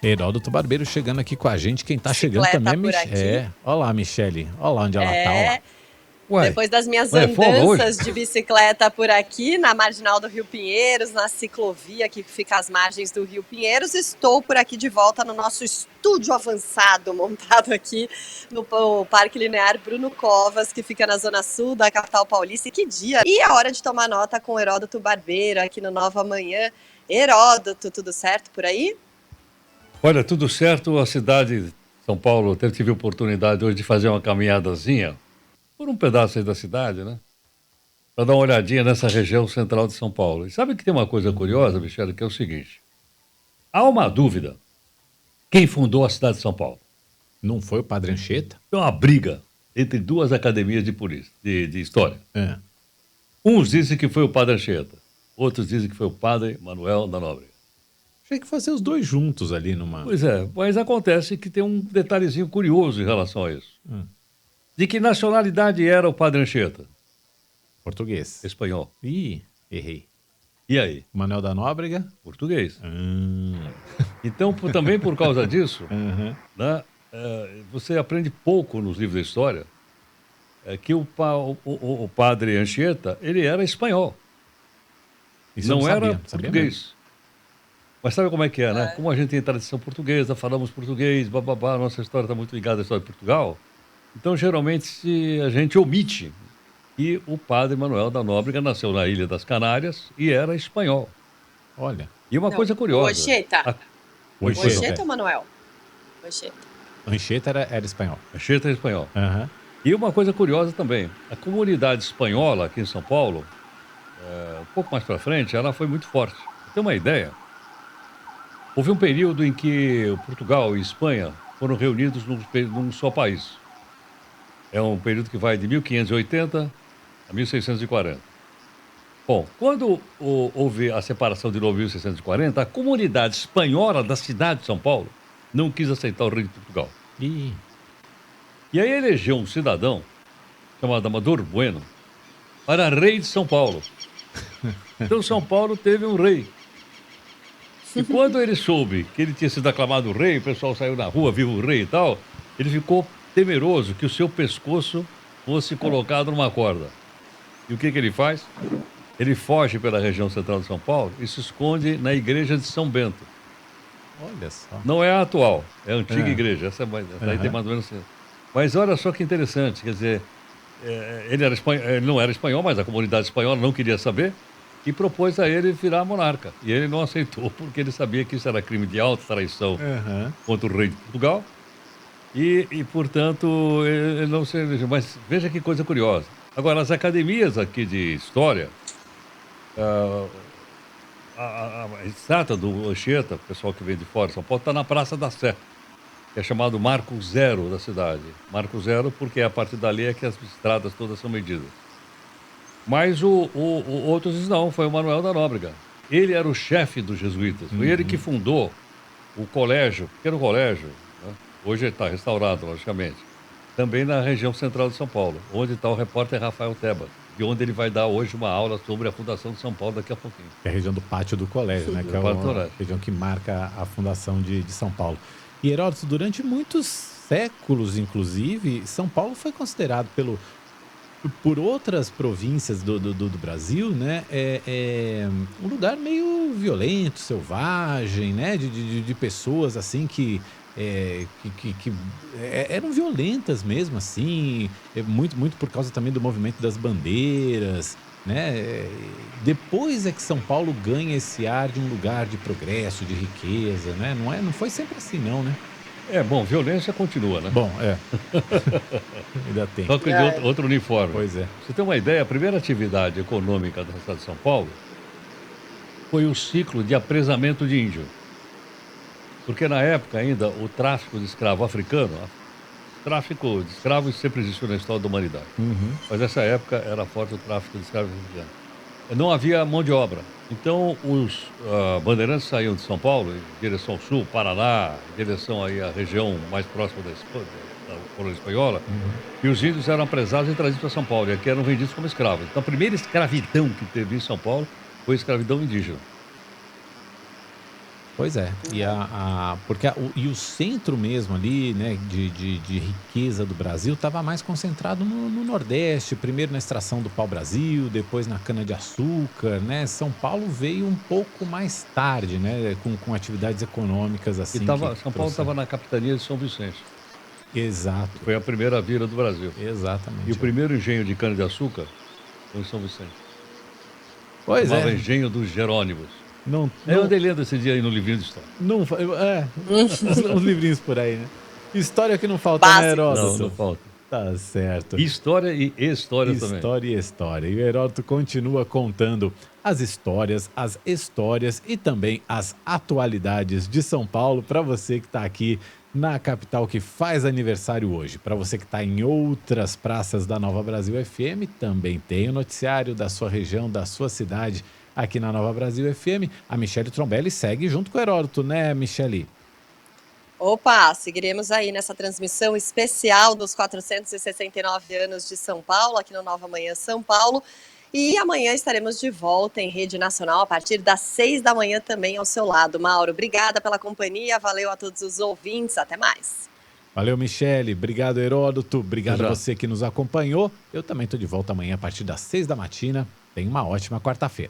Heródoto Barbeiro chegando aqui com a gente. Quem tá chegando Bicicleta também é por Michele. aqui. É, olha lá, Michele. Olha lá onde ela tá, olha lá. Uai, Depois das minhas é folga hoje? andanças de bicicleta por aqui, na marginal do Rio Pinheiros, na ciclovia que fica às margens do Rio Pinheiros, estou por aqui de volta no nosso estúdio avançado, montado aqui no Parque Linear Bruno Covas, que fica na zona sul da capital paulista. E que dia! E a hora de tomar nota com o Heródoto Barbeiro, aqui no Nova Manhã. Heródoto, tudo certo por aí? Olha, tudo certo. A cidade de São Paulo tive a oportunidade hoje de fazer uma caminhadazinha por um pedaço aí da cidade, né? Para dar uma olhadinha nessa região central de São Paulo. E sabe que tem uma coisa curiosa, Michele, que é o seguinte. Há uma dúvida. Quem fundou a cidade de São Paulo? Não foi o Padre Anchieta? Tem uma briga entre duas academias de história. É. Uns dizem que foi o Padre Anchieta. Outros dizem que foi o Padre Manuel da Nóbrega. Tinha que fazer os dois juntos ali numa... Pois é, mas acontece que tem um detalhezinho curioso em relação a isso. De que nacionalidade era o Padre Anchieta? Português. Espanhol. Ih, errei. E aí? Manuel da Nóbrega? Português. Então, também por causa disso, Uhum. né, você aprende pouco nos livros de história que o Padre Anchieta, ele era espanhol. Isso eu Não sabia, era sabia português. mesmo. Mas sabe como é que é, né? Como a gente tem tradição portuguesa, falamos português, bababá, nossa história está muito ligada à história de Portugal. Então, geralmente, a gente omite que o Padre Manuel da Nóbrega nasceu na Ilha das Canárias e era espanhol. Olha. E uma coisa curiosa. O Anchieta. O O Anchieta. Anchieta ou Manuel? O Anchieta. Anchieta era espanhol. Anchieta é espanhol. Aham. E uma coisa curiosa também. A comunidade espanhola aqui em São Paulo, um pouco mais para frente, ela foi muito forte. Pra ter uma ideia, houve um período em que Portugal e Espanha foram reunidos num só país. É um período que vai de 1580 a 1640. Bom, quando houve a separação de novo em 1640, a comunidade espanhola da cidade de São Paulo não quis aceitar o rei de Portugal. Ih, E aí elegeu um cidadão chamado Amador Bueno para rei de São Paulo. Então São Paulo teve um rei. E quando ele soube que ele tinha sido aclamado rei, o pessoal saiu na rua, viu o rei e tal, ele ficou temeroso que o seu pescoço fosse colocado numa corda. E o que ele faz? Ele foge pela região central de São Paulo e se esconde na igreja de São Bento. olha só. Não é a atual, é a antiga É. igreja. Essa daí tem Aham. mais ou menos assim. Mas olha só que interessante, quer dizer, ele não era espanhol, mas a comunidade espanhola não queria saber e propôs a ele virar monarca. E ele não aceitou, porque ele sabia que isso era crime de alta traição Aham. contra o rei de Portugal. E portanto, ele não se elegeu. Mas veja que coisa curiosa. Agora, as academias aqui de história, a estátua do Anchieta, o pessoal que vem de fora de São Paulo, está na Praça da Sé, que é chamado Marco Zero da cidade. Marco Zero porque a partir dali é que as estradas todas são medidas. Mas outros dizem não, foi o Manuel da Nóbrega. Ele era o chefe dos jesuítas. Foi ele que fundou o colégio, pequeno colégio, né? Hoje está restaurado, logicamente, também na região central de São Paulo, onde está o repórter Rafael Teba, de onde ele vai dar hoje uma aula sobre a fundação de São Paulo daqui a pouquinho. Que é a região do pátio do colégio, né? Que é Pátio do a colégio. região que marca a fundação de São Paulo. E Heródoto, durante muitos séculos, inclusive, São Paulo foi considerado por outras províncias do Brasil, né? Um lugar meio violento, selvagem, né? De pessoas assim que eram violentas mesmo, assim, muito por causa também do movimento das bandeiras, né? Depois é que São Paulo ganha esse ar de um lugar de progresso, de riqueza, né? Não foi sempre assim, não, né? Bom, violência continua, né? Bom, ainda tem. Só que de outro uniforme. Pois é. Pra você ter uma ideia, a primeira atividade econômica da cidade de São Paulo foi o ciclo de apresamento de índio. Porque na época ainda o tráfico de escravo africano, tráfico de escravos sempre existiu na história da humanidade. Mas nessa época era forte o tráfico de escravos africanos. Não havia mão de obra. Então os bandeirantes saíam de São Paulo em direção ao sul, Paraná, em direção aí à região mais próxima da colônia espanhola, e os índios eram apresados e trazidos para São Paulo, e aqui eram vendidos como escravos. Então a primeira escravidão que teve em São Paulo foi a escravidão indígena. Pois é, porque e o centro mesmo ali, né, de riqueza do Brasil estava mais concentrado no Nordeste, primeiro na extração do pau-brasil, depois na cana-de-açúcar, né? São Paulo veio um pouco mais tarde, né, com atividades econômicas assim que São Paulo trouxeram. estava na capitania de São Vicente, que Exato, foi a primeira vila do Brasil. E o exatamente. primeiro engenho de cana-de-açúcar foi em São Vicente. Pois é, Chamava Engenho dos Jerônimos. não, Eu não, andei lendo esse dia aí no livrinho de história. não, uns livrinhos por aí, né? História que não falta, né, Básicos. Não Heródoto? falta. Tá certo. História e história também. História e história. E o Heródoto continua contando as histórias e também as atualidades de São Paulo para você que está aqui na capital que faz aniversário hoje. Para você que está em outras praças da Nova Brasil FM, também tem o noticiário da sua região, da sua cidade aqui na Nova Brasil FM. A Michele Trombelli segue junto com o Heródoto, né, Michele? Opa, seguiremos aí nessa transmissão especial dos 469 anos de São Paulo, aqui no Nova Manhã São Paulo. E amanhã estaremos de volta em rede nacional a partir das 6 da manhã também ao seu lado. Mauro, obrigada pela companhia, valeu a todos os ouvintes, até mais. Valeu, Michele. Obrigado, Heródoto. Obrigado Até a já. você que nos acompanhou. Eu também estou de volta amanhã a partir das 6 da matina. Tenha uma ótima quarta-feira.